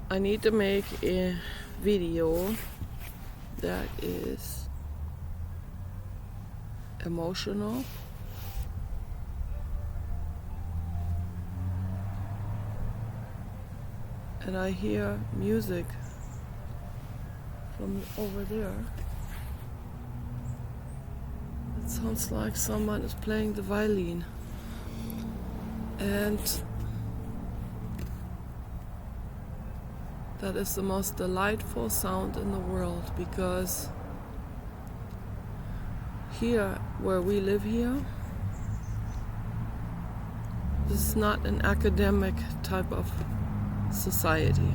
I need to make a video that is emotional and I hear music from over there. It sounds like someone is playing the violin, and that is the most delightful sound in the world, because here where we live here, this is not an academic type of society.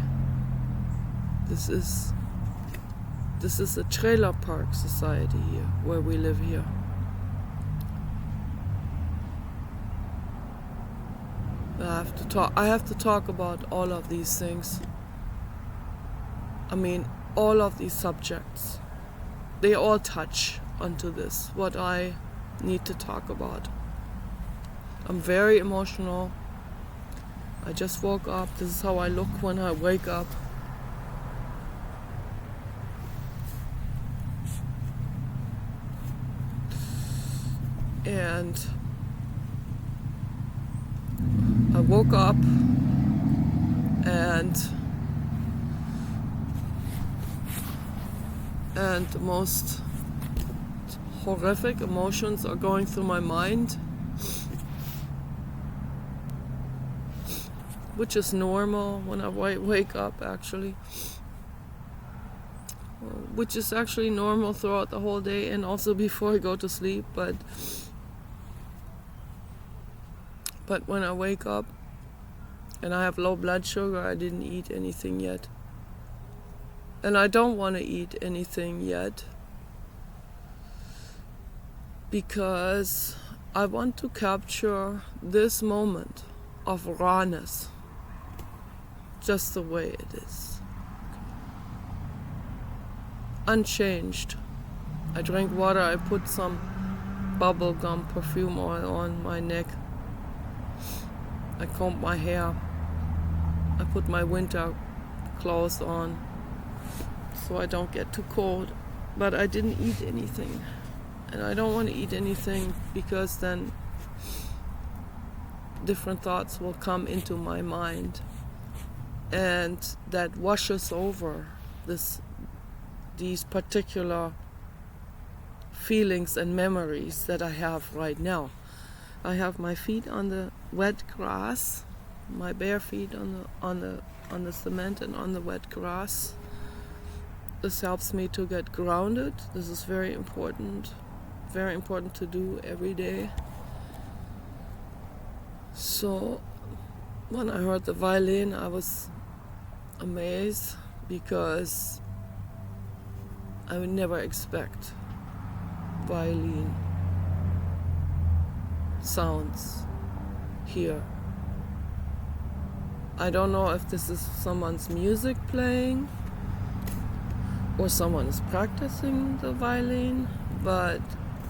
This is a trailer park society here where we live here. I have to talk about all of these things. I mean, all of these subjects, they all touch onto this, what I need to talk about. I'm very emotional. I just woke up. This is how I look when I wake up. And I woke up and the most horrific emotions are going through my mind, which is normal when I wake up, actually, which is actually normal throughout the whole day and also before I go to sleep, but when I wake up and I have low blood sugar, I didn't eat anything yet. And I don't want to eat anything yet because I want to capture this moment of rawness just the way it is. Unchanged. I drank water, I put some bubblegum perfume oil on my neck. I combed my hair. I put my winter clothes on so I don't get too cold. But I didn't eat anything. And I don't want to eat anything because then different thoughts will come into my mind. And that washes over these particular feelings and memories that I have right now. I have my feet on the wet grass, my bare feet on the cement and on the wet grass. This helps me to get grounded. This is very important to do every day. So when I heard the violin, I was amazed because I would never expect violin sounds here. I don't know if this is someone's music playing or someone is practicing the violin, but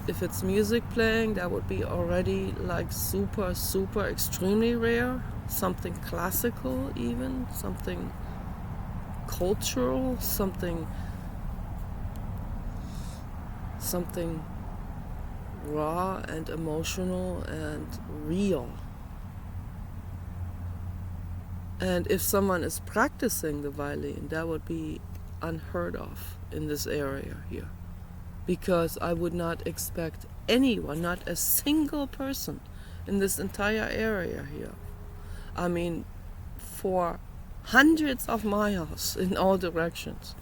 if it's music playing, that would be already like super, super extremely rare. Something classical even, something cultural, something raw and emotional and real. And if someone is practicing the violin, that would be unheard of in this area here, because I would not expect anyone, not a single person in this entire area here, I mean for hundreds of miles in all directions,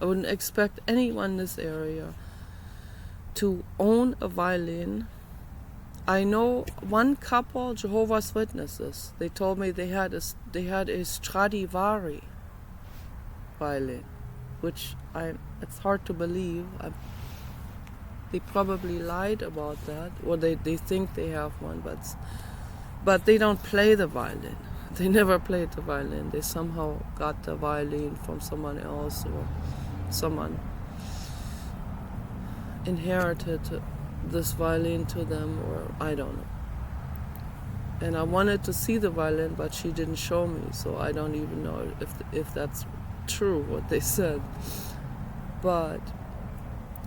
I wouldn't expect anyone in this area to own a violin. I know one couple, Jehovah's Witnesses, they told me they had a Stradivari violin, which it's hard to believe. They probably lied about that, or they think they have one, but they don't play the violin. They never played the violin. They somehow got the violin from someone else, or someone inherited this violin to them, or I don't know. And I wanted to see the violin, but she didn't show me, so I don't even know if that's true what they said. But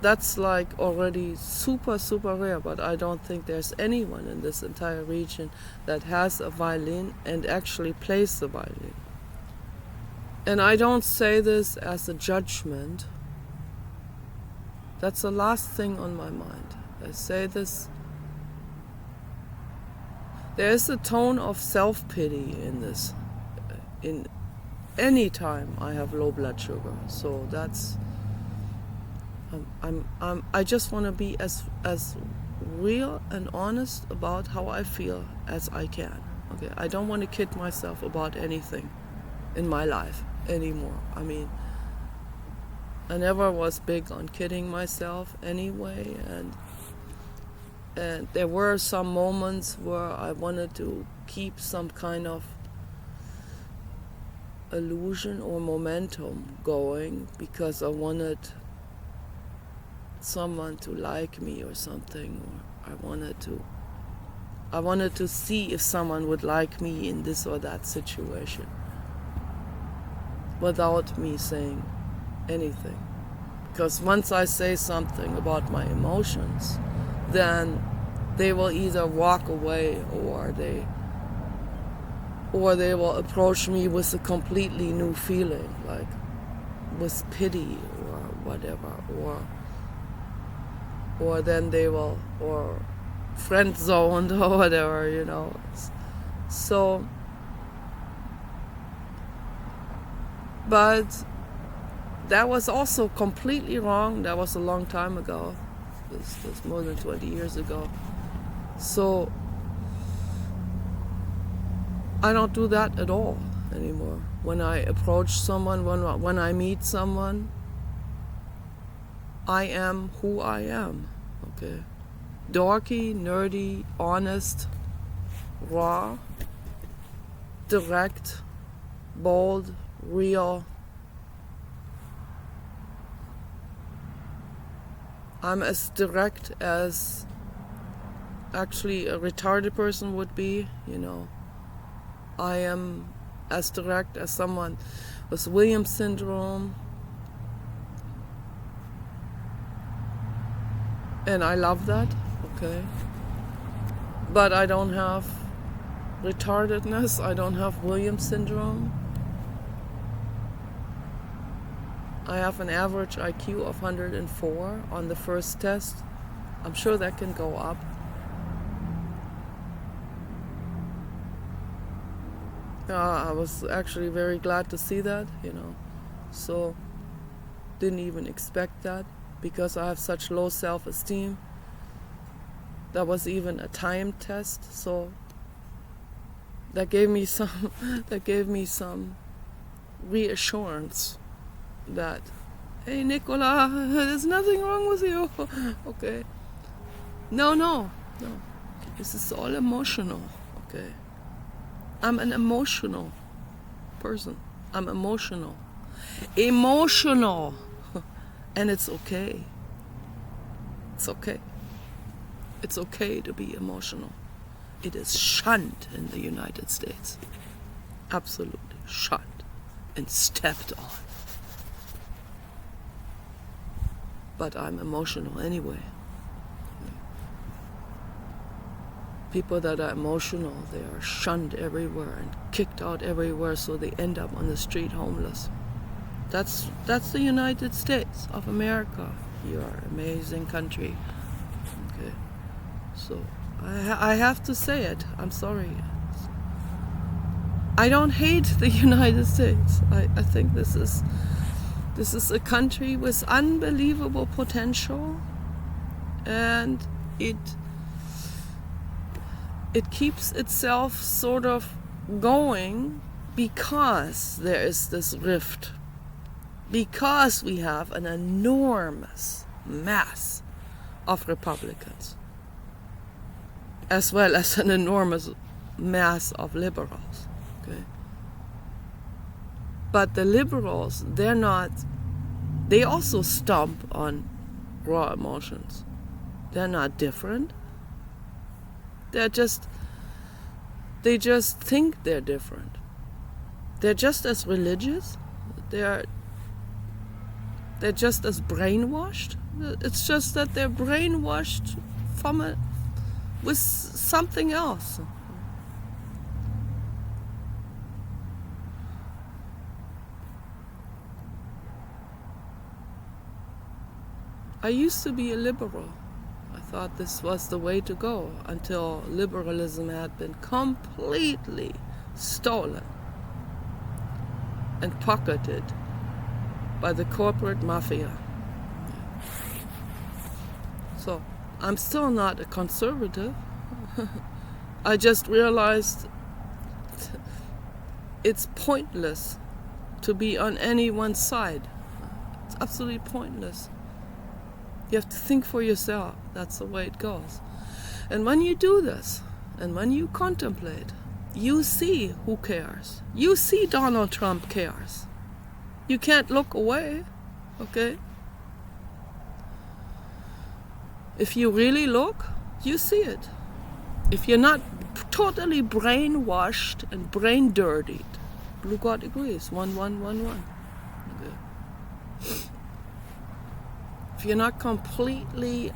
that's like already super, super rare, but I don't think there's anyone in this entire region that has a violin and actually plays the violin. And I don't say this as a judgment. That's the last thing on my mind. I say this. There is a tone of self-pity in this. In any time I have low blood sugar, so that's. I just want to be as real and honest about how I feel as I can. Okay, I don't want to kid myself about anything in my life anymore. I mean, I never was big on kidding myself anyway, and there were some moments where I wanted to keep some kind of illusion or momentum going because I wanted someone to like me or something, or I wanted to see if someone would like me in this or that situation without me saying anything. Because once I say something about my emotions, then they will either walk away or they will approach me with a completely new feeling, like with pity or whatever, or then they will, or friend zoned or whatever, you know. So, but that was also completely wrong. That was a long time ago. This was more than 20 years ago. So I don't do that at all anymore. When I approach someone, when I meet someone, I am who I am, okay? Dorky, nerdy, honest, raw, direct, bold, real. I'm as direct as actually a retarded person would be, you know. I am as direct as someone with Williams syndrome. And I love that, okay? But I don't have retardedness. I don't have Williams syndrome. I have an average IQ of 104 on the first test. I'm sure that can go up. I was actually very glad to see that, you know. So, didn't even expect that because I have such low self-esteem. That was even a time test, so that gave me some reassurance that, hey Nicola, there's nothing wrong with you. Okay. No. This is all emotional, okay? I'm an emotional person. I'm emotional. Emotional. And it's okay. It's okay. It's okay to be emotional. It is shunned in the United States. Absolutely shunned and stepped on. But I'm emotional anyway. People that are emotional, they are shunned everywhere and kicked out everywhere, so they end up on the street homeless. That's the United States of America. You are an amazing country. Okay, so I have to say it. I'm sorry. I don't hate the United States. I think this is a country with unbelievable potential, and it keeps itself sort of going because there is this rift, because we have an enormous mass of Republicans, as well as an enormous mass of liberals. Okay? But the liberals, they also stomp on raw emotions. They're not different. They're just They just think they're different. They're just as religious. They're just as brainwashed. It's just that they're brainwashed with something else. I used to be a liberal. I thought this was the way to go until liberalism had been completely stolen and pocketed by the corporate mafia. So I'm still not a conservative. I just realized it's pointless to be on any one side. It's absolutely pointless. You have to think for yourself. That's the way it goes. And when you do this, and when you contemplate, you see who cares. You see Donald Trump cares. You can't look away, okay? If you really look, you see it. If you're not totally brainwashed and brain dirtied, Blue God agrees, 1111. Okay. If you're not completely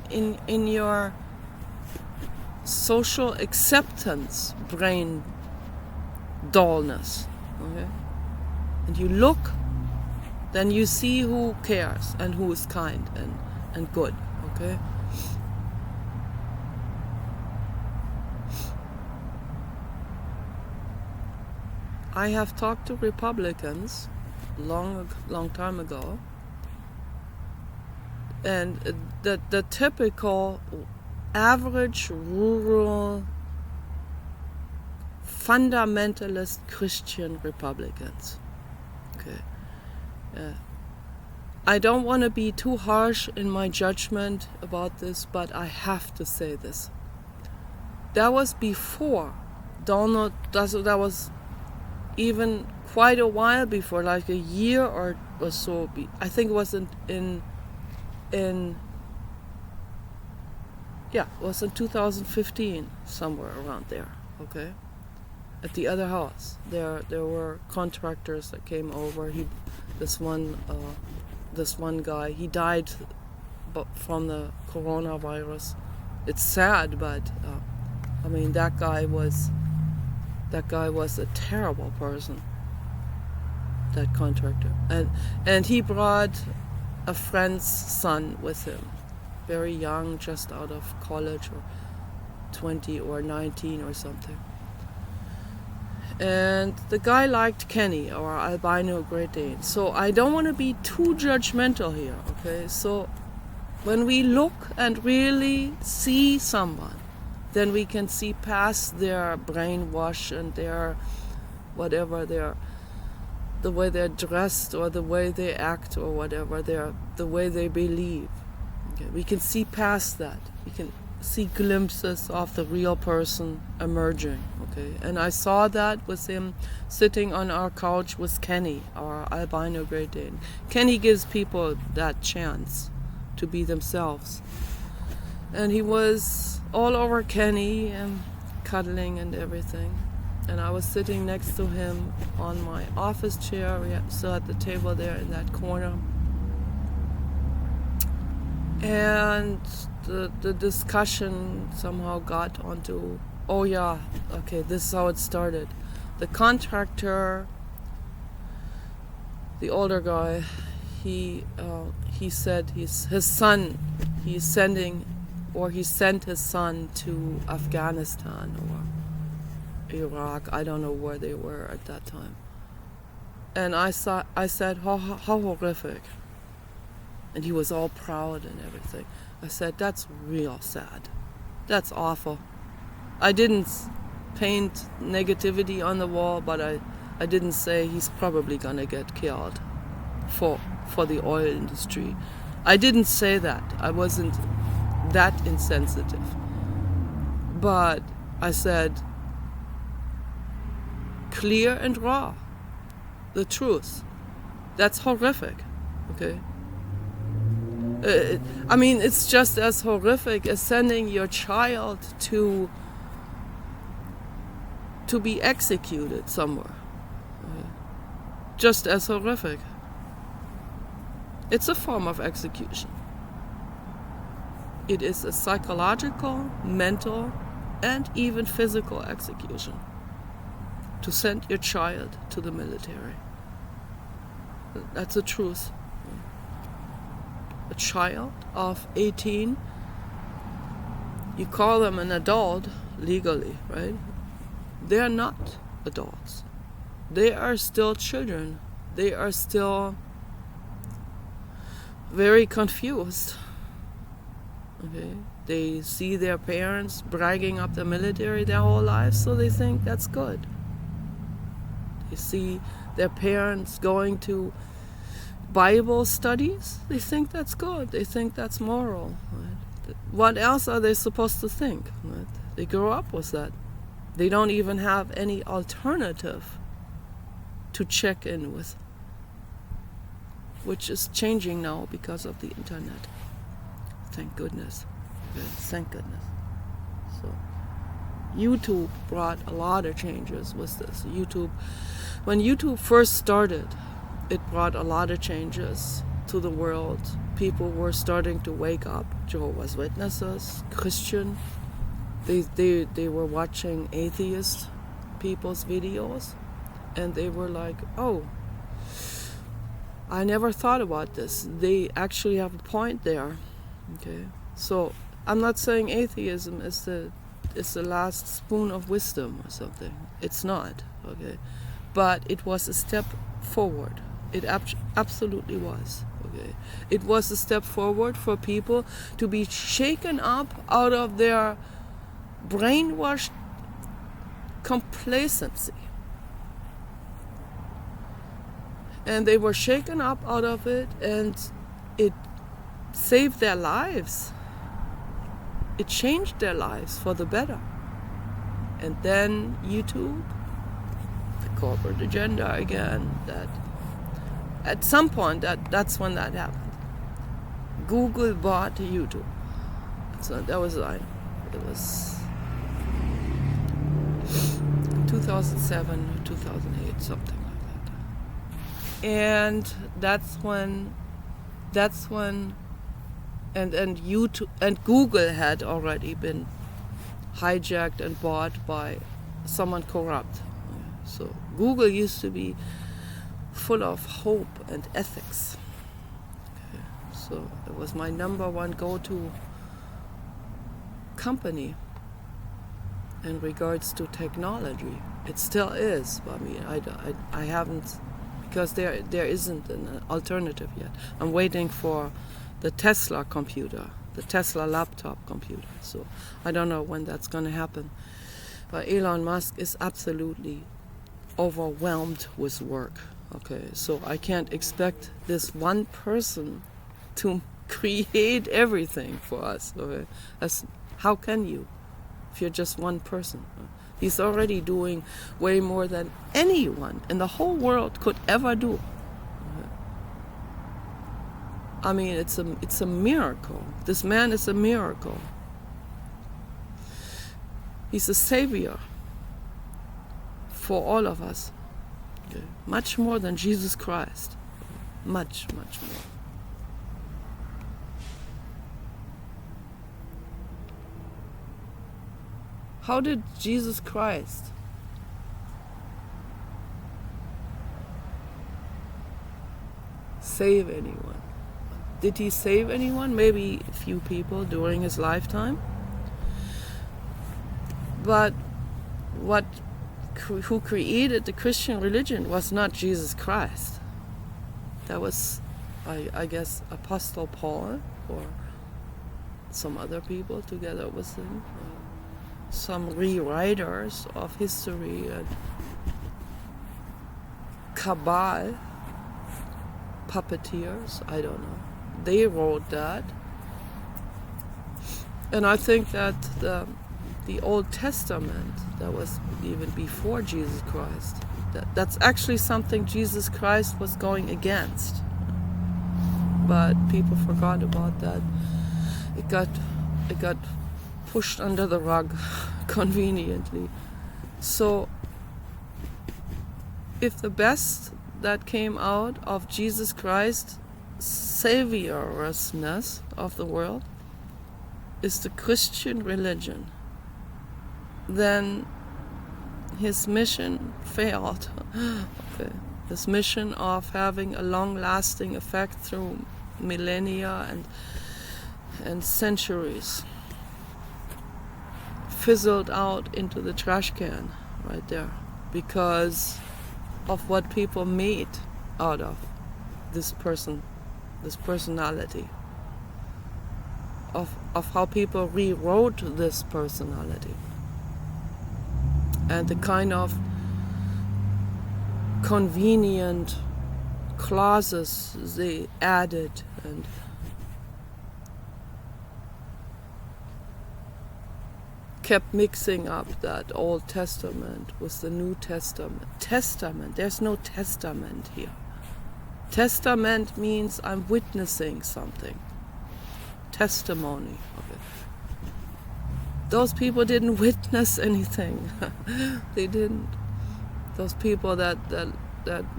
in your social acceptance brain dullness, okay, and you look, then you see who cares and who is kind and good, okay? I have talked to Republicans long time ago, and the typical average rural fundamentalist Christian Republicans. Okay. I don't want to be too harsh in my judgment about this, but I have to say this. That was before Donald, that was even quite a while before, like a year or so. I think it was it was in 2015, somewhere around there, okay? At the other house, there were contractors that came over. This one guy, he died from the coronavirus. It's sad, but I mean, that guy was a terrible person, that contractor. And he brought a friend's son with him, very young, just out of college, or 20 or 19 or something. And the guy liked Kenny, our albino Great Dane. So I don't want to be too judgmental here, okay? So when we look and really see someone, then we can see past their brainwash and their whatever, the way they're dressed or the way they act or whatever, the way they believe. Okay? We can see past that. We can see glimpses of the real person emerging. Okay, and I saw that with him sitting on our couch with Kenny, our albino Great Dane. Kenny gives people that chance to be themselves. And he was all over Kenny and cuddling and everything. And I was sitting next to him on my office chair. We still had the table there in that corner. And the discussion somehow got onto, oh yeah, okay, this is how it started. The contractor, the older guy, he said he sent his son to Afghanistan or Iraq. I don't know where they were at that time. And I said, how horrific. And he was all proud and everything. I said, that's real sad. That's awful. I didn't paint negativity on the wall, but I didn't say he's probably gonna get killed for the oil industry. I didn't say that. I wasn't that insensitive. But I said, clear and raw, the truth. That's horrific, okay? I mean, it's just as horrific as sending your child to to be executed somewhere. Just as horrific. It's a form of execution. It is a psychological, mental, and even physical execution to send your child to the military. That's the truth. A child of 18, you call them an adult legally, right? They are not adults. They are still children. They are still very confused. Okay? They see their parents bragging up the military their whole lives, so they think that's good. They see their parents going to Bible studies, they think that's good. They think that's moral. Right? What else are they supposed to think? Right? They grow up with that. They don't even have any alternative to check in with, which is changing now because of the internet. Thank goodness. Okay, thank goodness. So YouTube brought a lot of changes with this. When YouTube first started, it brought a lot of changes to the world. People were starting to wake up. Jehovah's Witnesses, Christian, they were watching atheist people's videos, and they were like, oh, I never thought about this. They actually have a point there. Okay, so I'm not saying atheism is the last spoon of wisdom or something. It's not. Okay, but it was a step forward. It absolutely was. Okay, it was a step forward for people to be shaken up out of their brainwashed complacency. And they were shaken up out of it, and it saved their lives. It changed their lives for the better. And then YouTube, the corporate agenda again, that at some point that's when that happened. Google bought YouTube. So that was it was 2007 or 2008, something like that. And that's when and YouTube and Google had already been hijacked and bought by someone corrupt. So Google used to be full of hope and ethics. Okay. So it was my number one go-to company in regards to technology. It still is. I mean, I haven't, because there isn't an alternative yet. I'm waiting for the Tesla computer, the Tesla laptop computer. So I don't know when that's going to happen. But Elon Musk is absolutely overwhelmed with work. Okay, so I can't expect this one person to create everything for us. Okay, how can you, if you're just one person? He's already doing way more than anyone in the whole world could ever do. Okay. I mean, it's a miracle. This man is a miracle. He's a savior for all of us. Okay. Much more than Jesus Christ. Much, much more. How did Jesus Christ save anyone? Did he save anyone? Maybe a few people during his lifetime. But who created the Christian religion was not Jesus Christ. That was, I guess, Apostle Paul or some other people together with him. Some rewriters of history and cabal, puppeteers, I don't know. They wrote that. And I think that the Old Testament, that was even before Jesus Christ, that's actually something Jesus Christ was going against. But people forgot about that. It got pushed under the rug conveniently. So if the best that came out of Jesus Christ saviousness of the world is the Christian religion, then his mission failed. Okay. His mission of having a long-lasting effect through millennia and centuries fizzled out into the trash can right there because of what people made out of this person, this personality, of how people rewrote this personality, and the kind of convenient clauses they added and kept mixing up that Old Testament with the New Testament. Testament, there's no testament here. Testament means I'm witnessing something. Testimony of it. Those people didn't witness anything. They didn't. Those people that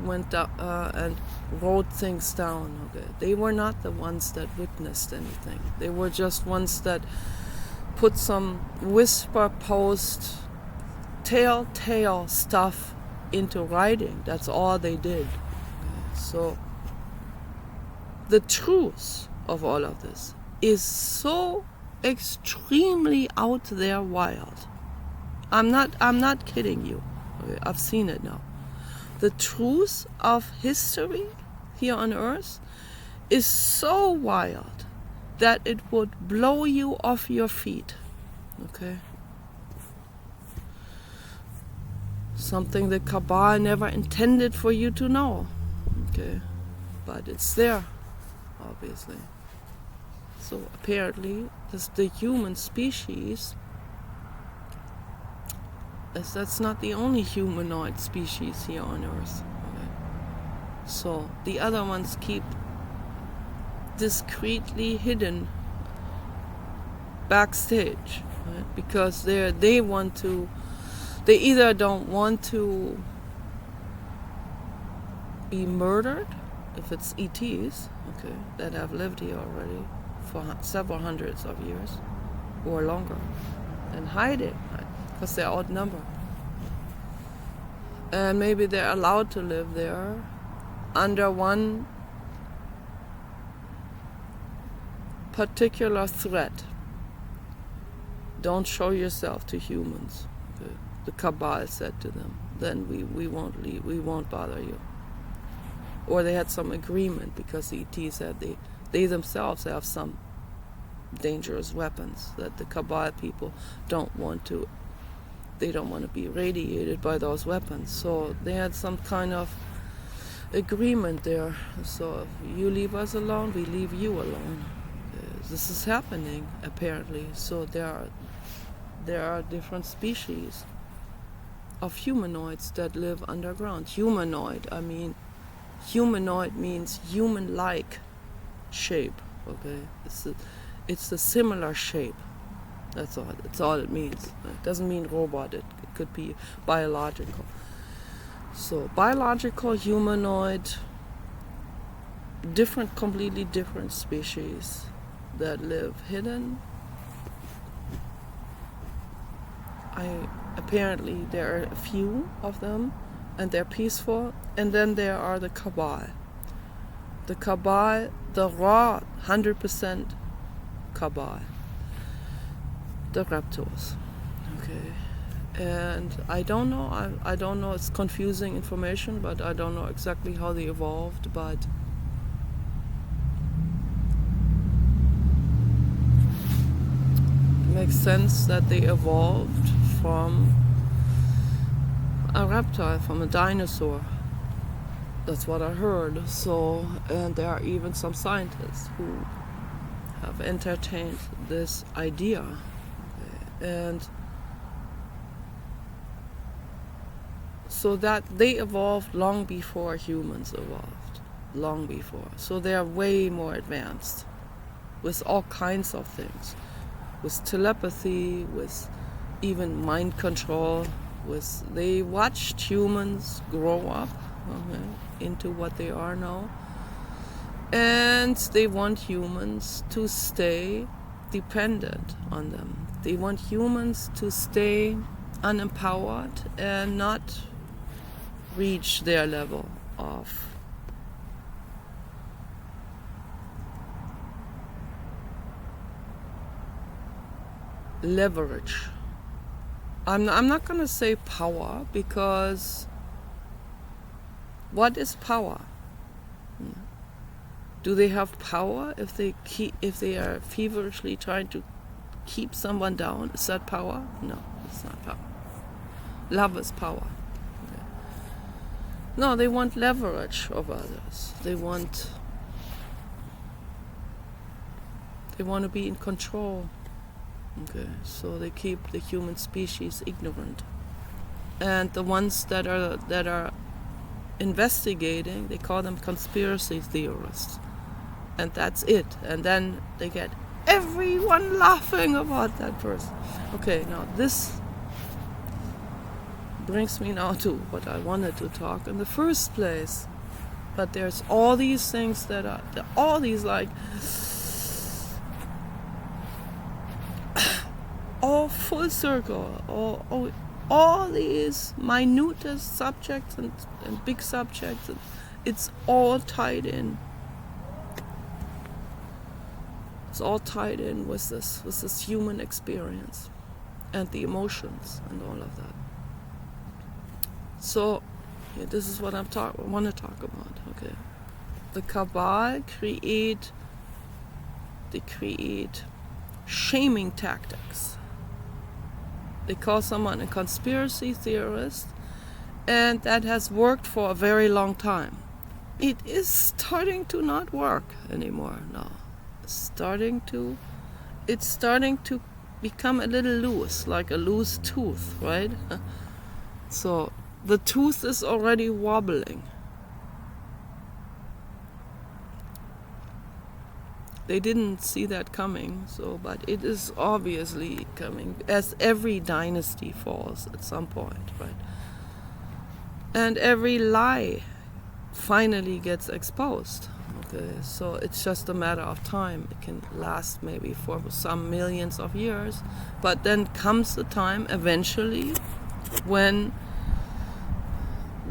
went and wrote things down, okay, they were not the ones that witnessed anything. They were just ones that put some whisper post telltale stuff into writing. That's all they did. Okay. So the truth of all of this is so extremely out there wild. I'm not kidding you. Okay, I've seen it now. The truth of history here on Earth is so wild that it would blow you off your feet. Okay? Something the Kabbalah never intended for you to know. Okay? But it's there, obviously. So apparently, the human species, that's not the only humanoid species here on Earth. Okay? So the other ones keep discreetly hidden backstage, right? Because they either don't want to be murdered, if it's ETs, okay, that have lived here already for several hundreds of years or longer, and hide it, right? Because they're outnumbered. And maybe they're allowed to live there under one particular threat. Don't show yourself to humans. Okay. The Kabbalah said to them, then we won't leave, we won't bother you. Or they had some agreement because the ET said they themselves have some dangerous weapons that the Kabbalah people don't want to be radiated by those weapons. So they had some kind of agreement there. So if you leave us alone, we leave you alone. This is happening, apparently. So there are different species of humanoids that live underground. Humanoid means human-like shape. Okay, it's a similar shape. That's all it means. It doesn't mean robot. It could be biological. So biological, humanoid, completely different species that live hidden. Apparently there are a few of them, and they're peaceful. And then there are the Kabbalah. The Kabbalah, the raw 100% Kabbalah. The reptiles. Okay. And I don't know, I don't know, it's confusing information, but I don't know exactly how they evolved, but it makes sense that they evolved from a reptile, from a dinosaur. That's what I heard. So, and there are even some scientists who have entertained this idea. And so that they evolved long before humans evolved, long before. So they are way more advanced with all kinds of things, with telepathy, with even mind control, They watched humans grow up, okay, into what they are now, and they want humans to stay dependent on them. They want humans to stay unempowered and not reach their level of leverage. I'm not going to say power, because what is power? Do they have power if they are feverishly trying to keep someone down? Is that power? No, it's not power. Love is power. Okay. No, they want leverage over others. They want to be in control. Okay, so they keep the human species ignorant, and the ones that are investigating, they call them conspiracy theorists, and that's it. And then they get everyone laughing about that person. Okay, now this brings me now to what I wanted to talk in the first place. But there's all these things that are all these like all full circle, all these minutest subjects and big subjects, and it's all tied in. It's all tied in with this human experience and the emotions and all of that. So, yeah, this is what I want to talk about. Okay, the cabal create shaming tactics. They call someone a conspiracy theorist, and that has worked for a very long time. It is starting to not work anymore now. It's starting to become a little loose, like a loose tooth, right? So the tooth is already wobbling. They didn't see that coming, but it is obviously coming, as every dynasty falls at some point, right? And every lie finally gets exposed. Okay, so it's just a matter of time. It can last maybe for some millions of years, but then comes the time eventually when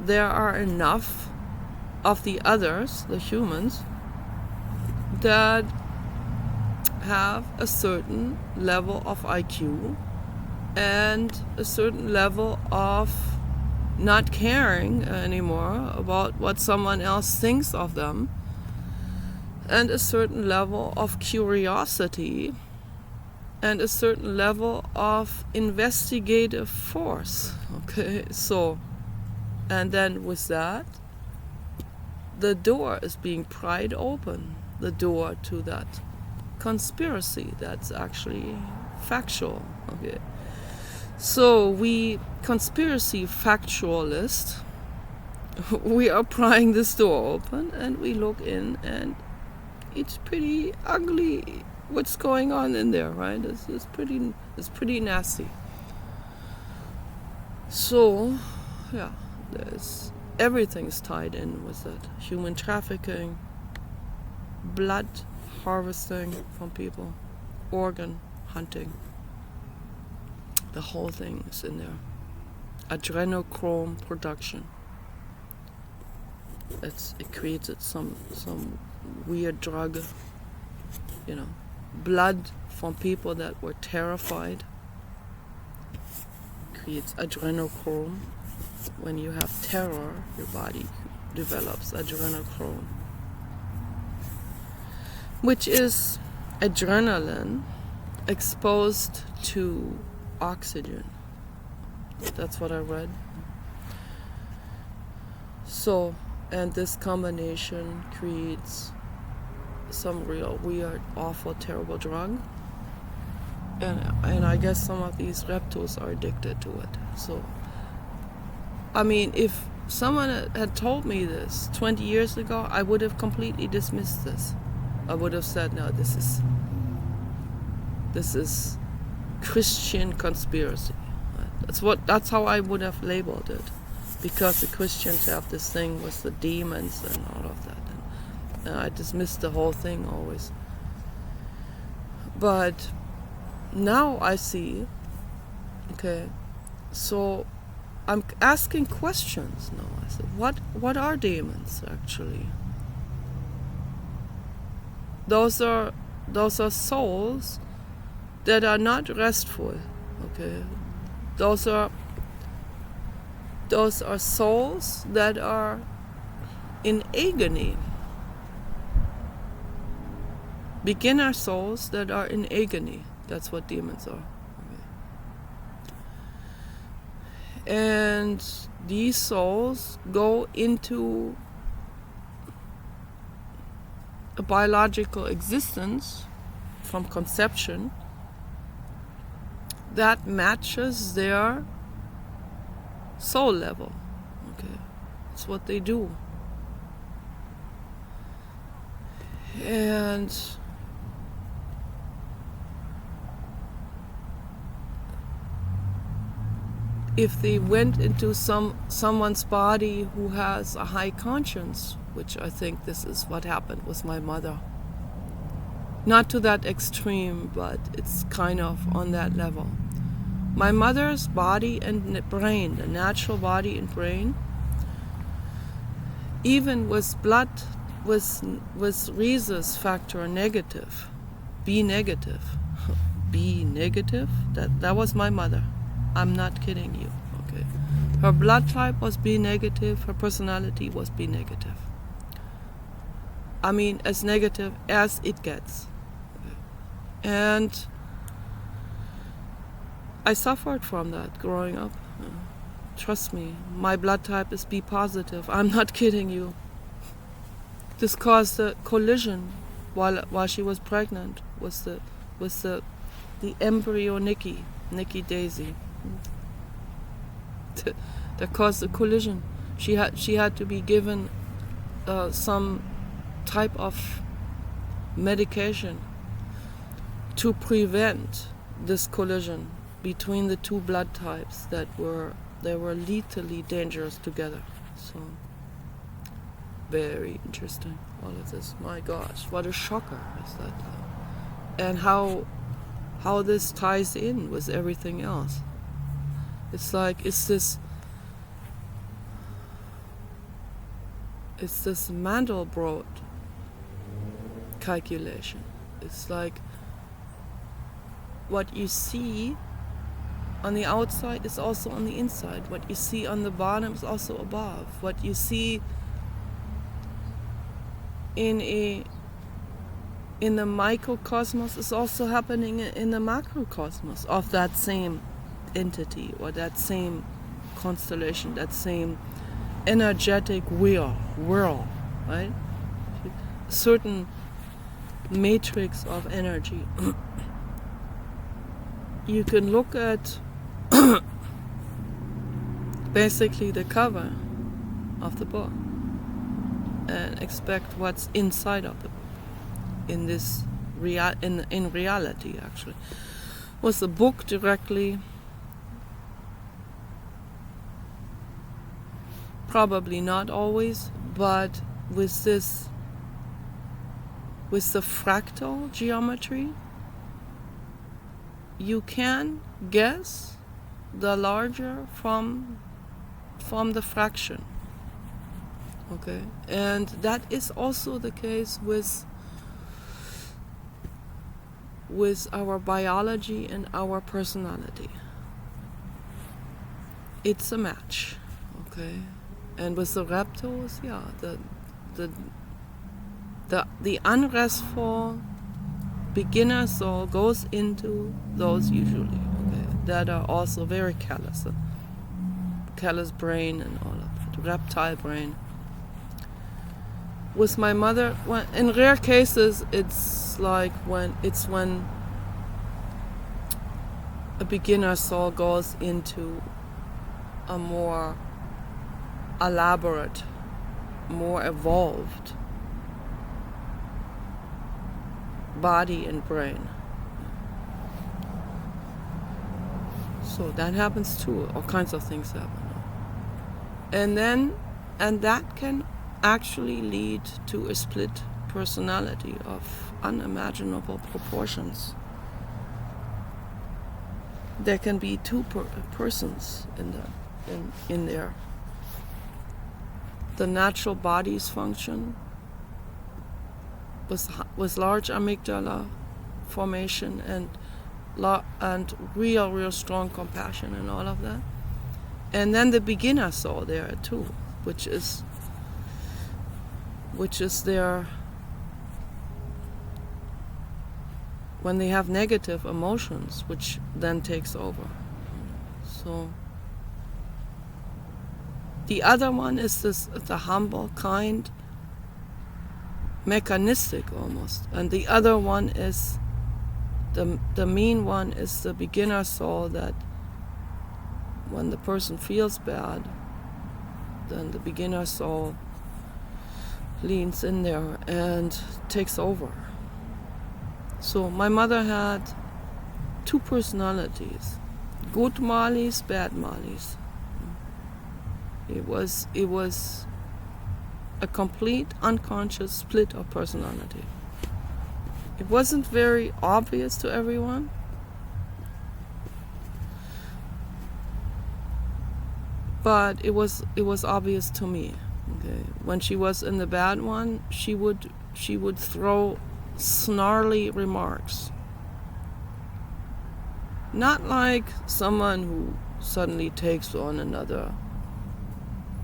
there are enough of the others, the humans, that have a certain level of IQ and a certain level of not caring anymore about what someone else thinks of them, and a certain level of curiosity and a certain level of investigative force. Okay, so, and then with that, the door is being pried open, the door to that conspiracy that's actually factual. Okay, so we conspiracy factualists, we are prying this door open and we look in, and it's pretty ugly what's going on in there, right? It's pretty nasty. So yeah, everything is tied in with that. Human trafficking, blood harvesting from people, organ hunting. The whole thing is in there. Adrenochrome production. It created some weird drug, blood from people that were terrified. Creates adrenochrome. When you have terror, your body develops adrenochrome, which is adrenaline exposed to oxygen. That's what I read. So, and this combination creates some real weird, awful, terrible drug. And I guess some of these reptiles are addicted to it. So, I mean, if someone had told me this 20 years ago, I would have completely dismissed this. I would have said, no, this is Christian conspiracy. That's how I would have labeled it, because the Christians have this thing with the demons and all of that, and I dismissed the whole thing always. But now I see, okay, so I'm asking questions now. I said, what are demons actually? Those are souls that are not restful, okay? Those are souls that are in agony. Beginner souls that are in agony. That's what demons are. Okay. And these souls go into a biological existence from conception that matches their soul level. Okay, that's what they do. And if they went into someone's body who has a high conscience, which I think this is what happened with my mother. Not to that extreme, but it's kind of on that level. My mother's body and brain, the natural body and brain, even with blood, with rhesus factor negative, B negative, B negative, that was my mother. I'm not kidding you, okay. Her blood type was B negative, her personality was B negative. I mean, as negative as it gets. And I suffered from that growing up. Trust me, my blood type is B positive. I'm not kidding you. This caused a collision while she was pregnant with the embryo Nikki Daisy. That caused a collision. She had to be given some type of medication to prevent this collision between the two blood types that were lethally dangerous together. So very interesting, all of this. My gosh, what a shocker is that. And how this ties in with everything else. It's like, it's this Mandelbrot calculation. It's like what you see on the outside is also on the inside. What you see on the bottom is also above. What you see in the microcosmos is also happening in the macrocosmos of that same entity or that same constellation, that same energetic whirl, right? Certain matrix of energy. You can look at basically the cover of the book and expect what's inside of the book in this in reality. Actually, was the book directly? Probably not always, but with the fractal geometry, you can guess the larger from the fraction. Okay, and that is also the case with our biology and our personality. It's a match, okay. And with the reptiles, yeah, the unrestful beginner soul goes into those usually, okay, that are also very callous brain and all of that, reptile brain. With my mother, in rare cases, it's like when a beginner soul goes into a more elaborate, more evolved body and brain. So that happens too. All kinds of things happen. And that can actually lead to a split personality of unimaginable proportions. There can be two persons in there. The natural body's function with large amygdala formation and real strong compassion and all of that. And then the beginner soul there too, which is their, when they have negative emotions, which then takes over. So the other one is the humble, kind, mechanistic almost, and the other one is the mean one is the beginner soul, that when the person feels bad, then the beginner soul leans in there and takes over. So my mother had two personalities, good Malis, bad Malis. It was a complete unconscious split of personality. It wasn't very obvious to everyone, but it was obvious to me. Okay, when she was in the bad one, she would throw snarly remarks. Not like someone who suddenly takes on another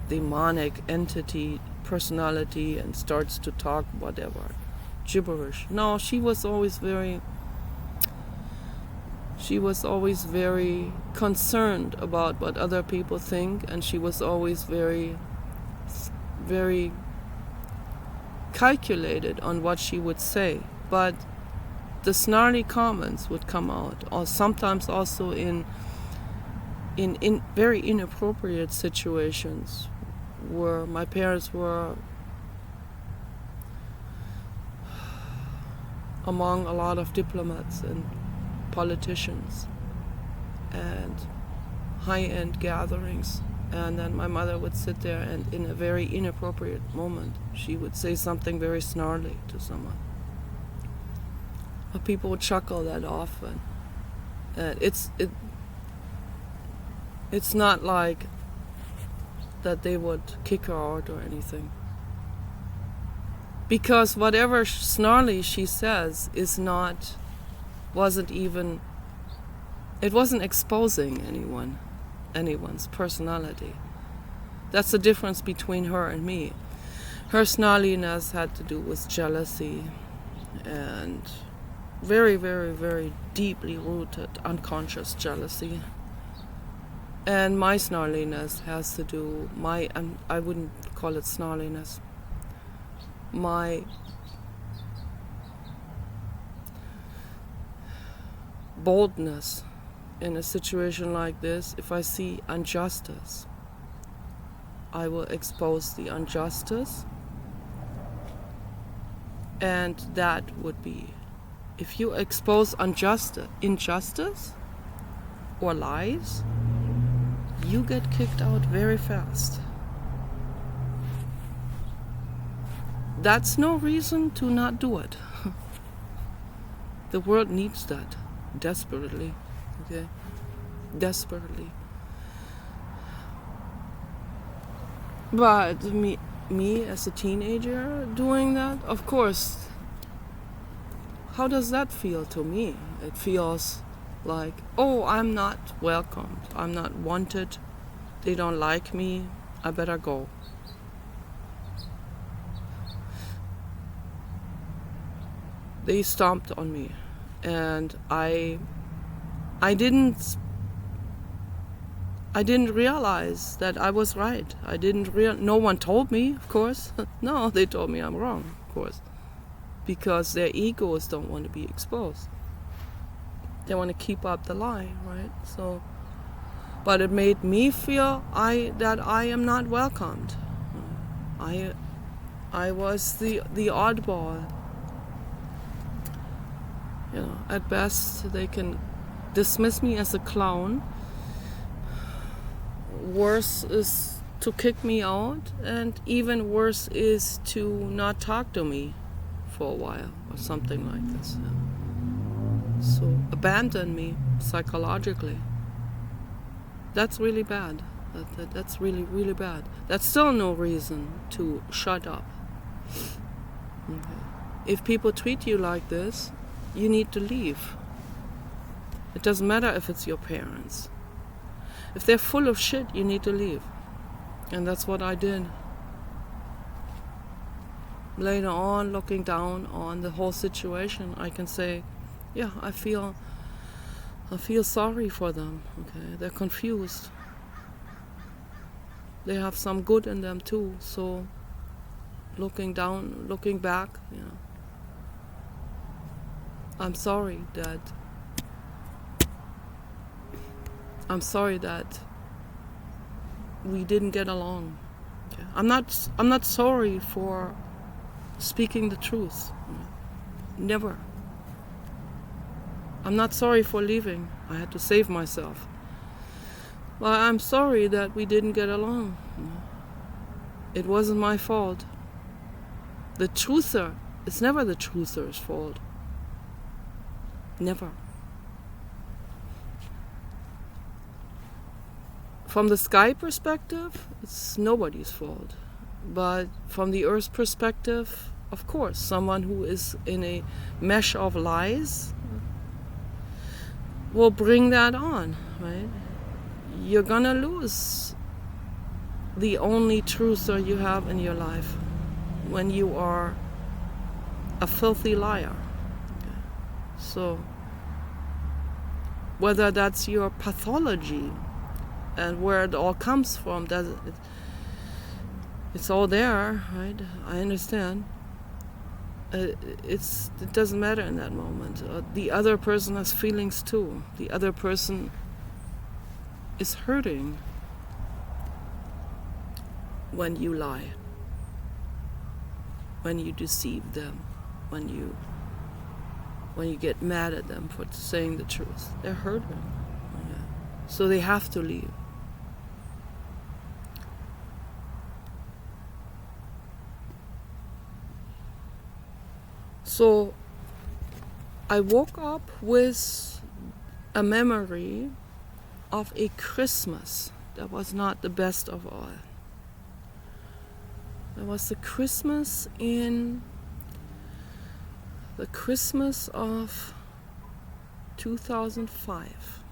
demonic entity, personality, and starts to talk whatever, gibberish. No, she was always very concerned about what other people think, and she was always very calculated on what she would say. But the snarly comments would come out, or sometimes also in very inappropriate situations where my parents were among a lot of diplomats and politicians and high-end gatherings. And then my mother would sit there, and in a very inappropriate moment, she would say something very snarly to someone. But people would chuckle that off, and it's not like that they would kick her out or anything. Because whatever snarly she says wasn't exposing anyone's personality. That's the difference between her and me. Her snarliness had to do with jealousy and very, very, very deeply rooted unconscious jealousy. And my snarliness has to do, I wouldn't call it snarliness, my boldness in a situation like this. If I see injustice, I will expose the injustice, and that would be, if you expose injustice or lies, you get kicked out very fast. That's no reason to not do it. The world needs that desperately, okay? Desperately. But me as a teenager doing that, of course, how does that feel to me? It feels like, oh, I'm not welcomed, I'm not wanted, they don't like me, I better go. They stomped on me, and I didn't realize that I was right. No one told me, of course. No, they told me I'm wrong, of course, because their egos don't want to be exposed. They want to keep up the lie, right? So, but it made me feel that I am not welcomed. I was the oddball. You know, at best they can dismiss me as a clown, worse is to kick me out, and even worse is to not talk to me for a while or something like this. So abandon me psychologically. That's really bad. That's really, really bad. That's still no reason to shut up. Okay. If people treat you like this, you need to leave. It doesn't matter if it's your parents. If they're full of shit, you need to leave. And that's what I did. Later on, looking down on the whole situation, I can say, yeah, I feel sorry for them. Okay, they're confused. They have some good in them too. So, looking back, I'm sorry that we didn't get along. Okay? I'm not sorry for speaking the truth. Never. I'm not sorry for leaving. I had to save myself. Well, I'm sorry that we didn't get along. It wasn't my fault. The truther, it's never the truther's fault. Never. From the sky perspective, it's nobody's fault. But from the earth perspective, of course, someone who is in a mesh of lies will bring that on, right? You're gonna lose the only truther you have in your life when you are a filthy liar. Okay. So, whether that's your pathology and where it all comes from, it's all there, right? I understand. It doesn't matter in that moment. The other person has feelings too. The other person is hurting when you lie, when you deceive them, when you get mad at them for saying the truth. They're hurting. Yeah. So they have to leave. So I woke up with a memory of a Christmas that was not the best of all. It was the Christmas of 2005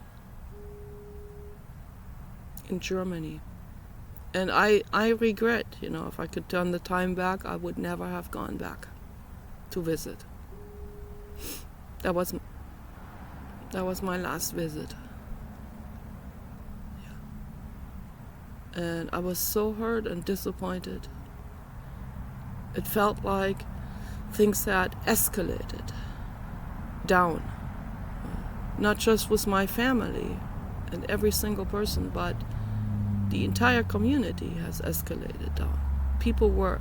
in Germany. And I regret, if I could turn the time back, I would never have gone back to visit. That was my last visit. Yeah. And I was so hurt and disappointed. It felt like things had escalated down. Not just with my family and every single person, but the entire community has escalated down. People were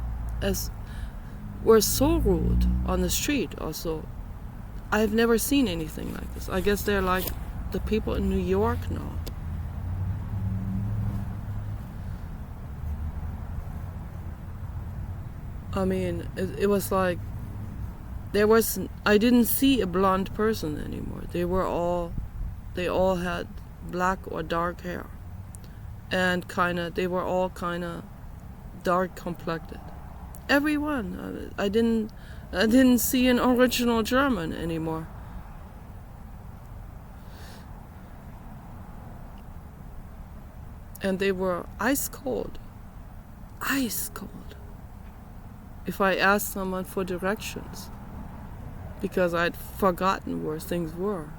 so rude on the street also. I've never seen anything like this. I guess they're like the people in New York now. I mean, it was like I didn't see a blonde person anymore. They all had black or dark hair. And they were all kind of dark complected. Everyone. I didn't see an original German anymore. And they were ice cold. Ice cold. If I asked someone for directions, because I'd forgotten where things were.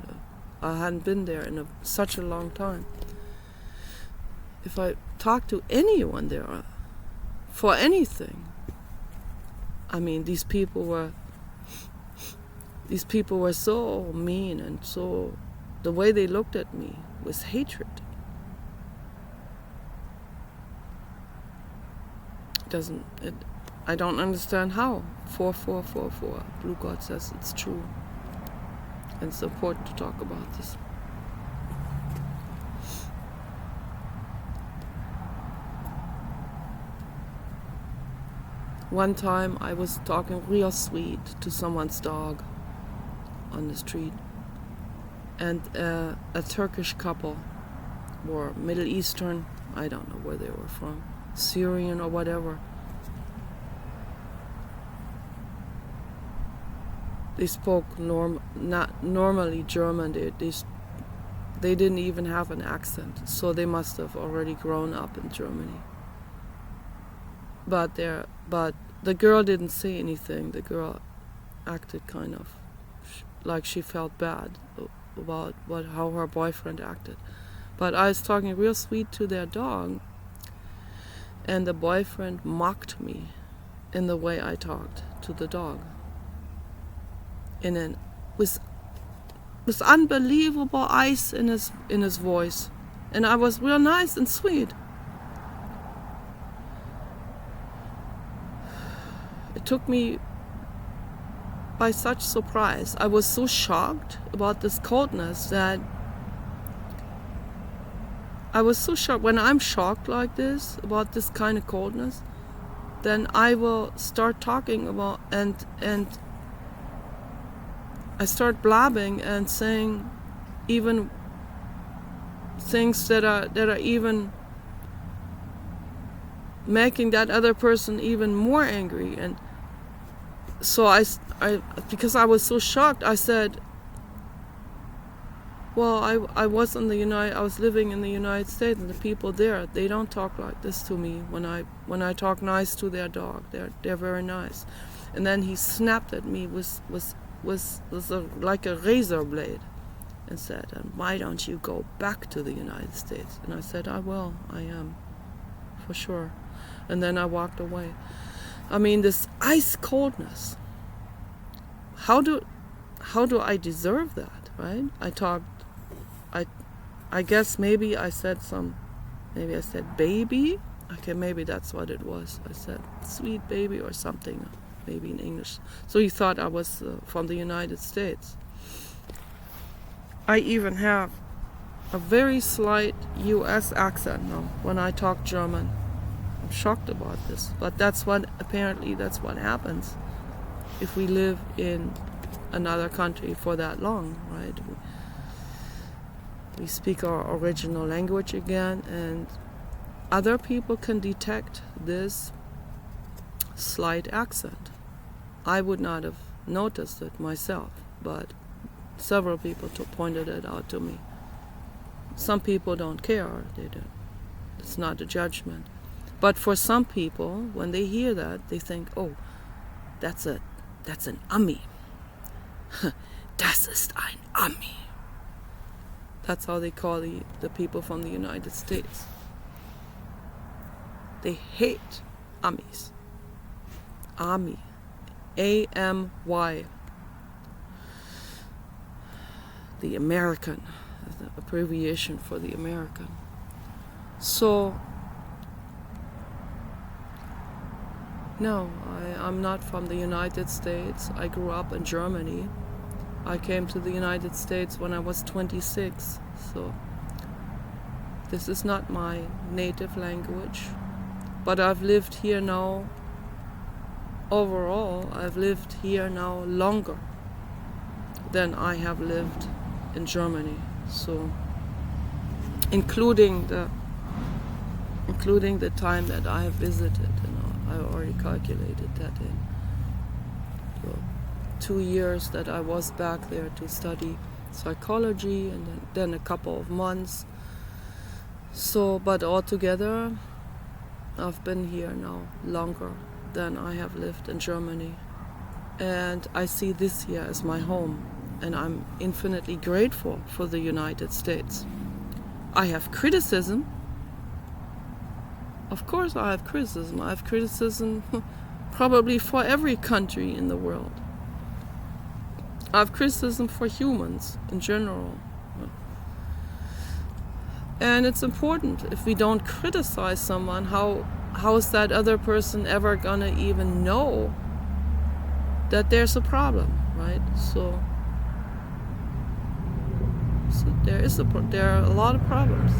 I hadn't been there in such a long time. If I talked to anyone there for anything, I mean, these people were so mean, and so the way they looked at me was hatred. I don't understand how. 4444. Blue God says it's true. And it's important to talk about this. One time I was talking real sweet to someone's dog on the street, and a Turkish couple, or Middle Eastern, I don't know where they were from, Syrian or whatever. They spoke not normally German. They didn't even have an accent, so they must have already grown up in Germany. But the girl didn't say anything. The girl acted kind of like she felt bad about how her boyfriend acted. But I was talking real sweet to their dog, and the boyfriend mocked me in the way I talked to the dog. With unbelievable ice in his voice, and I was real nice and sweet. It took me by such surprise. I was so shocked about this coldness that I was so shocked. When I'm shocked like this about this kind of coldness, then I will start talking about and I start blabbing and saying even things that are even making that other person even more angry. And so I because I was so shocked, I said, well, I was living in the United States, and the people there, they don't talk like this to me when I talk nice to their dog. They're very nice. And then he snapped at me with like a razor blade and said, and why don't you go back to the United States? And I said, I will, I am, for sure. And then I walked away. I mean, this ice coldness, how do I deserve that, right? I guess maybe I said baby. Okay, maybe that's what it was. I said sweet baby or something, maybe in English. So he thought I was from the United States. I even have a very slight US accent now when I talk German. I'm shocked about this, but apparently that's what happens if we live in another country for that long, right? We speak our original language again, and other people can detect this slight accent. I would not have noticed it myself, but several people pointed it out to me. Some people don't care. It's not a judgment. But for some people, when they hear that, they think, oh, that's an Ami. Das ist ein Ami. That's how they call the people from the United States. They hate Amis. Ami. A-M-Y. The American. The abbreviation for the American. So, no, I'm not from the United States. I grew up in Germany. I came to the United States when I was 26, so this is not my native language. But I've lived here now, overall, I've lived here now longer than I have lived in Germany. So, including the time that I have visited, I already calculated that in. So, 2 years that I was back there to study psychology, and then a couple of months. So, but altogether, I've been here now longer than I have lived in Germany. And I see this here as my home, and I'm infinitely grateful for the United States. I have criticism. Of course I have criticism. I have criticism probably for every country in the world. I have criticism for humans in general. And it's important, if we don't criticize someone, how is that other person ever gonna even know that there's a problem, right? So there are a lot of problems.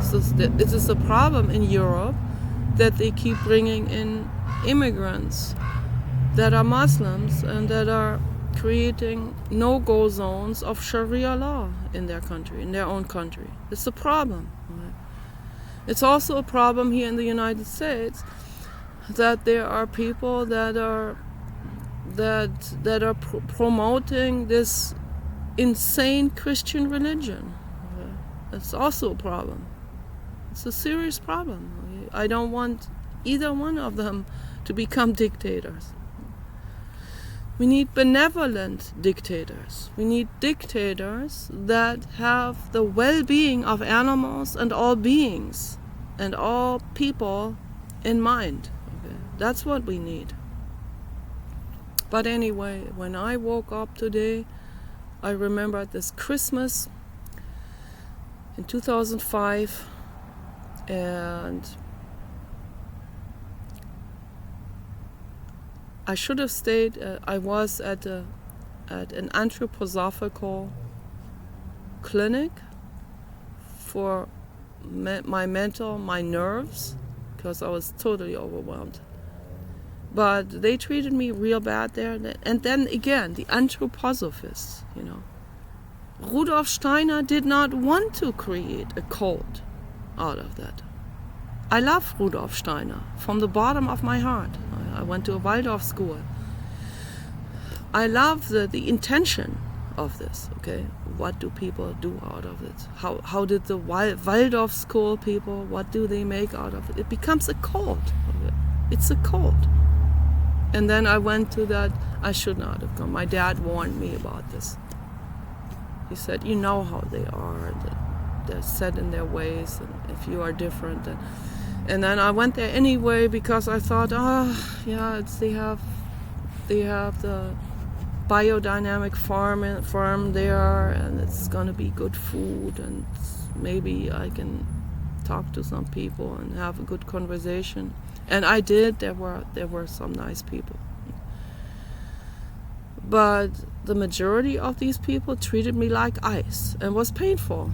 So it is a problem in Europe that they keep bringing in immigrants that are Muslims and that are creating no-go zones of Sharia law in their country, in their own country. It's a problem. Right? It's also a problem here in the United States that there are people that are promoting this insane Christian religion. It's also a problem. It's a serious problem. I don't want either one of them to become dictators. We need benevolent dictators. We need dictators that have the well-being of animals and all beings and all people in mind. Okay? That's what we need. But anyway, when I woke up today, I remembered this Christmas in 2005, and I should have stayed. I was at an anthroposophical clinic for my nerves, because I was totally overwhelmed. But they treated me real bad there. And then again, the anthroposophists, Rudolf Steiner did not want to create a cult out of that. I love Rudolf Steiner from the bottom of my heart. I went to a Waldorf school. I love the intention of this, okay? What do people do out of it? How did the Waldorf school people, what do they make out of it? It becomes a cult. It's a cult. And then I went to that. I should not have gone. My dad warned me about this. He said, you know how they are. They're set in their ways, and if you are different. And then I went there anyway because I thought, they have the biodynamic farm there, and it's gonna be good food, and maybe I can talk to some people and have a good conversation. And I did. There were some nice people. But the majority of these people treated me like ice, and was painful.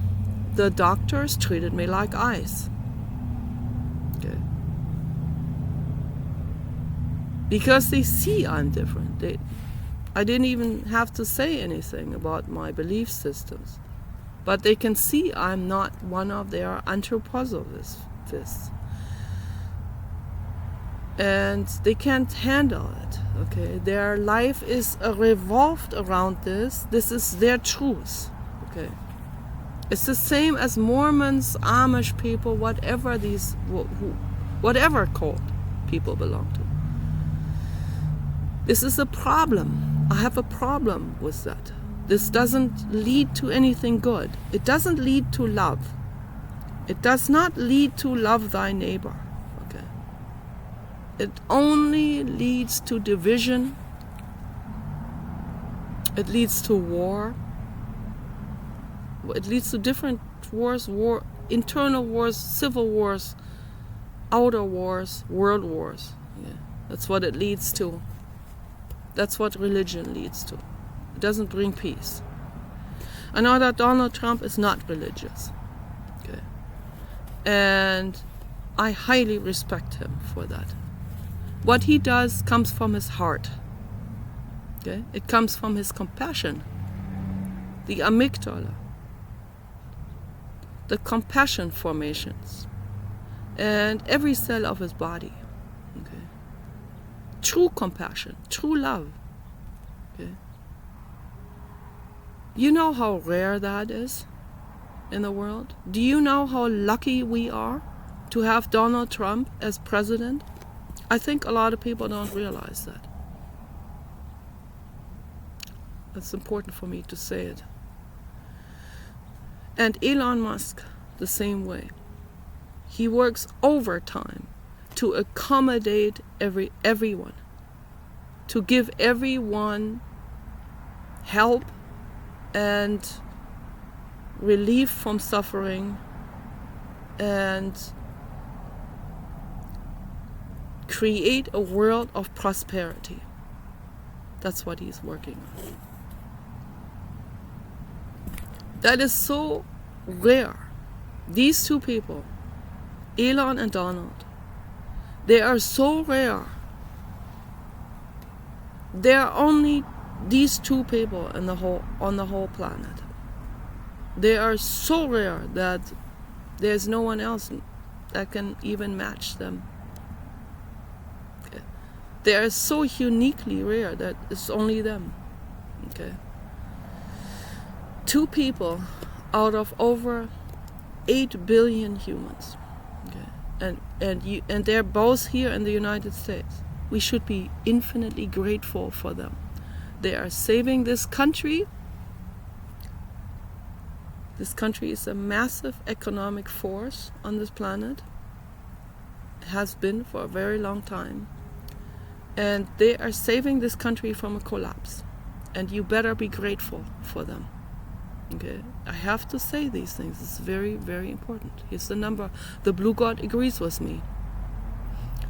The doctors treated me like ice. Okay. Because they see I'm different. I didn't even have to say anything about my belief systems. But they can see I'm not one of their anthroposophists. And they can't handle it, okay? Their life is revolved around this. This is their truth, okay? It's the same as Mormons, Amish people, whatever cult people belong to. This is a problem. I have a problem with that. This doesn't lead to anything good. It doesn't lead to love. It does not lead to love thy neighbor. It only leads to division. It leads to war. It leads to different wars, internal wars, civil wars, outer wars, world wars. Yeah, that's what it leads to. That's what religion leads to. It doesn't bring peace. I know that Donald Trump is not religious. Okay. And I highly respect him for that. What he does comes from his heart. Okay? It comes from his compassion. The amygdala. The compassion formations. And every cell of his body. Okay? True compassion. True love. Okay? You know how rare that is in the world? Do you know how lucky we are to have Donald Trump as president? I think a lot of people don't realize that. It's important for me to say it. And Elon Musk, the same way. He works overtime to accommodate everyone, to give everyone help and relief from suffering and create a world of prosperity. That's what he's working on. That is so rare. These two people, Elon and Donald, They are so rare. There are only these two people on the whole planet. They are so rare that there's no one else that can even match them. Okay. They are so uniquely rare that it's only them. Okay. Two people out of over 8 billion humans. Okay. And they're both here in the United States. We should be infinitely grateful for them. They are saving this country. This country is a massive economic force on this planet. It has been for a very long time. And they are saving this country from a collapse. And you better be grateful for them. Okay, I have to say these things. It's very, very important. Here's the number. The Blue God agrees with me.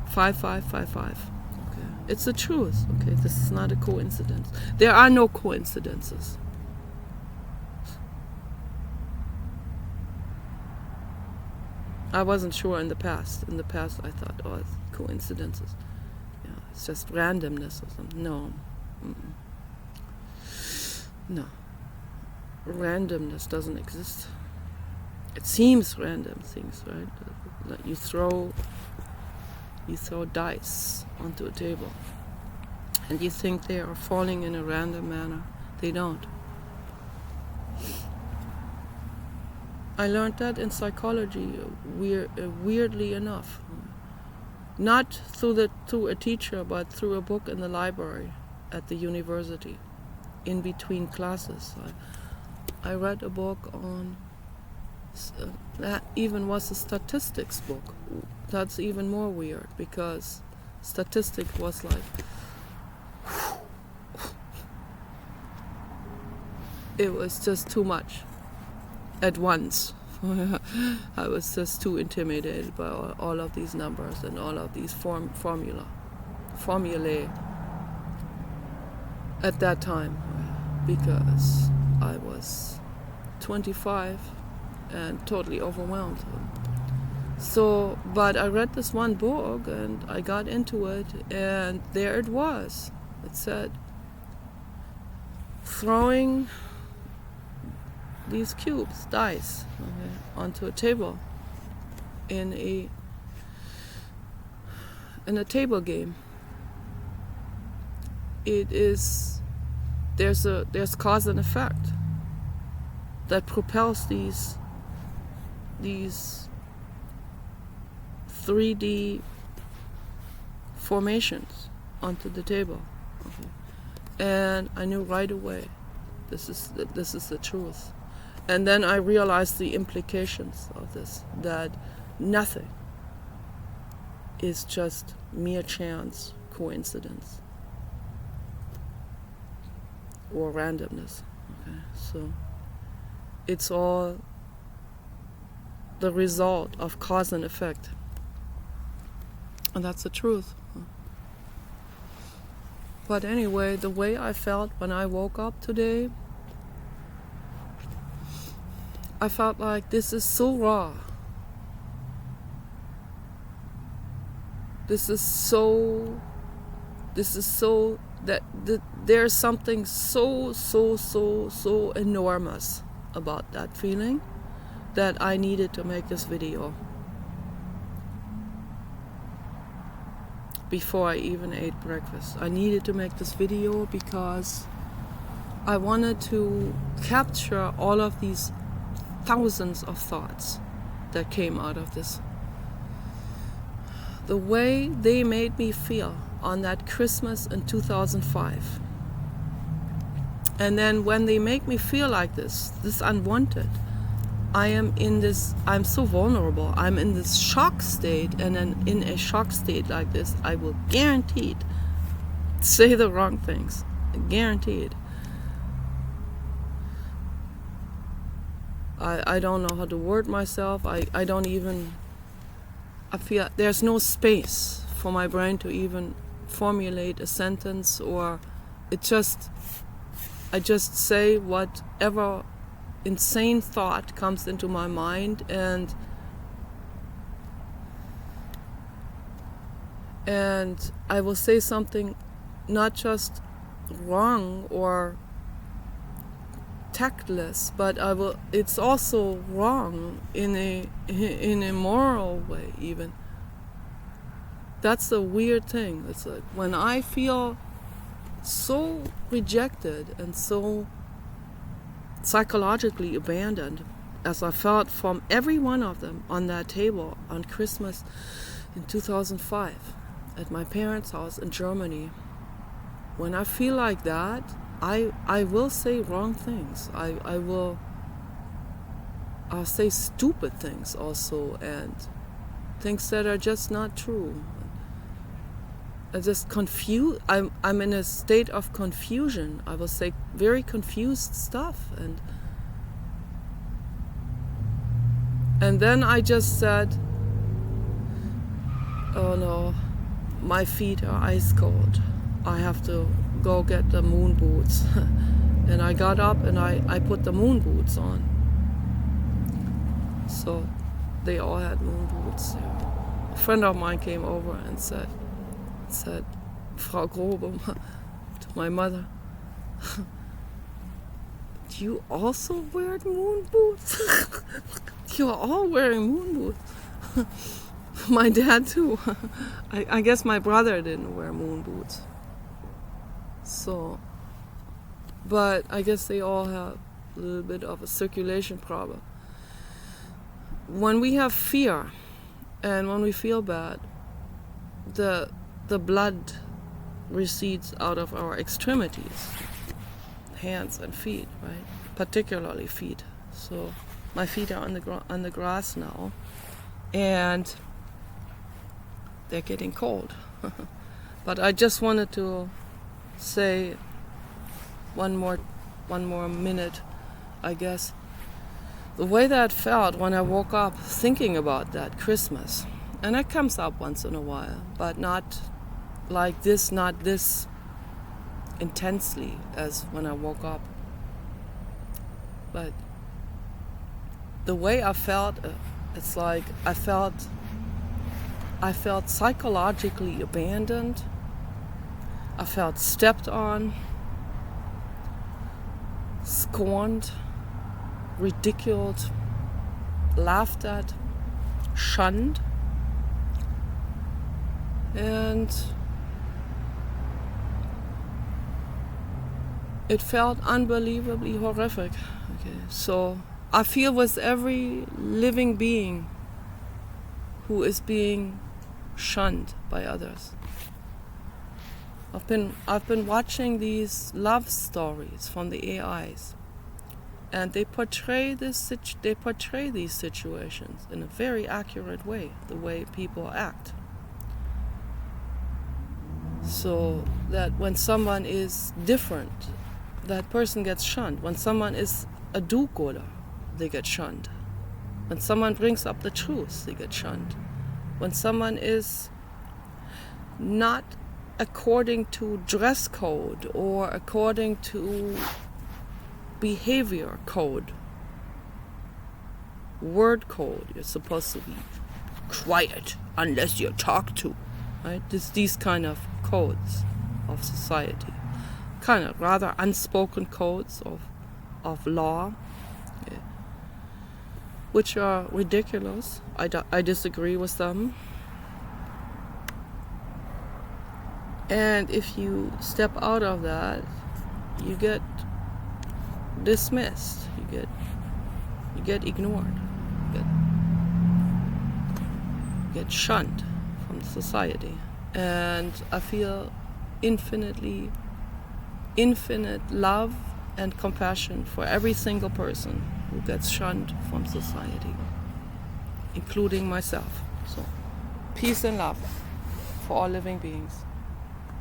5555. Okay, it's the truth. Okay, this is not a coincidence. There are no coincidences. I wasn't sure in the past. In the past, I thought, oh, it's coincidences. Yeah, it's just randomness or something. No. Mm-mm. No. Randomness doesn't exist. It seems random things, right? Like you throw dice onto a table and you think they are falling in a random manner. They don't. I learned that in psychology, weirdly enough. Not through a teacher, but through a book in the library at the university, in between classes. I read a book on, that even was a statistics book. That's even more weird, because statistics was like, it was just too much at once. I was just too intimidated by all of these numbers and all of these formulae at that time, because I was 25 and totally overwhelmed. So, but I read this one book and I got into it, and there it was. It said, throwing these cubes, dice, okay, onto a table in a table game. There's cause and effect that propels these 3D formations onto the table. Okay. And I knew right away, this is the truth. And then I realized the implications of this, that nothing is just mere chance, coincidence, or randomness. Okay, so it's all the result of cause and effect. And that's the truth. But anyway, the way I felt when I woke up today, I felt like this is so raw. This is so that there's something so enormous about that feeling that I needed to make this video before I even ate breakfast. I needed to make this video because I wanted to capture all of these thousands of thoughts that came out of this. The way they made me feel on that Christmas in 2005. And then when they make me feel like this unwanted, I'm so vulnerable. I'm in this shock state, and then in a shock state like this, I will guaranteed say the wrong things. Guaranteed. I don't know how to word myself. I feel there's no space for my brain to even formulate a sentence, or I just say whatever insane thought comes into my mind, and And I will say something not just wrong or tactless, but it's also wrong in a moral way even. That's the weird thing. It's like when I feel so rejected and so psychologically abandoned as I felt from every one of them on that table on Christmas in 2005 at my parents' house in Germany. When I feel like that, I will say wrong things. I'll say stupid things also, and things that are just not true. I just confused. I'm in a state of confusion. I will say very confused stuff, and then I just said, "Oh no, my feet are ice cold. I have to go get the moon boots." And I got up and I put the moon boots on. So they all had moon boots. A friend of mine came over and said, "Frau Grobe," to my mother, "Do you also wear moon boots?" "You are all wearing moon boots." My dad too. I guess my brother didn't wear moon boots. So, but I guess they all have a little bit of a circulation problem. When we have fear and when we feel bad, the blood recedes out of our extremities, hands and feet, right? Particularly feet. So my feet are on the grass now, and they're getting cold. But I just wanted to say one more minute, I guess. The way that felt when I woke up thinking about that Christmas, and it comes up once in a while, but not like this, not this intensely as when I woke up. But the way I felt, it's like I felt psychologically abandoned. I felt stepped on, scorned, ridiculed, laughed at, shunned, and it felt unbelievably horrific. Okay, so I feel with every living being who is being shunned by others. I've been watching these love stories from the AIs, and they portray these situations in a very accurate way, the way people act. So that when someone is different, that person gets shunned. When someone is a do-gooder, they get shunned. When someone brings up the truth, they get shunned. When someone is not according to dress code or according to behavior code, word code, you're supposed to be quiet unless you're talked to, right? These kind of codes of society, kind of rather unspoken codes of law, yeah, which are ridiculous. I disagree with them. And if you step out of that, you get dismissed. You get ignored. You get shunned from society. And I feel infinite love and compassion for every single person who gets shunned from society, including myself. So, peace and love for all living beings.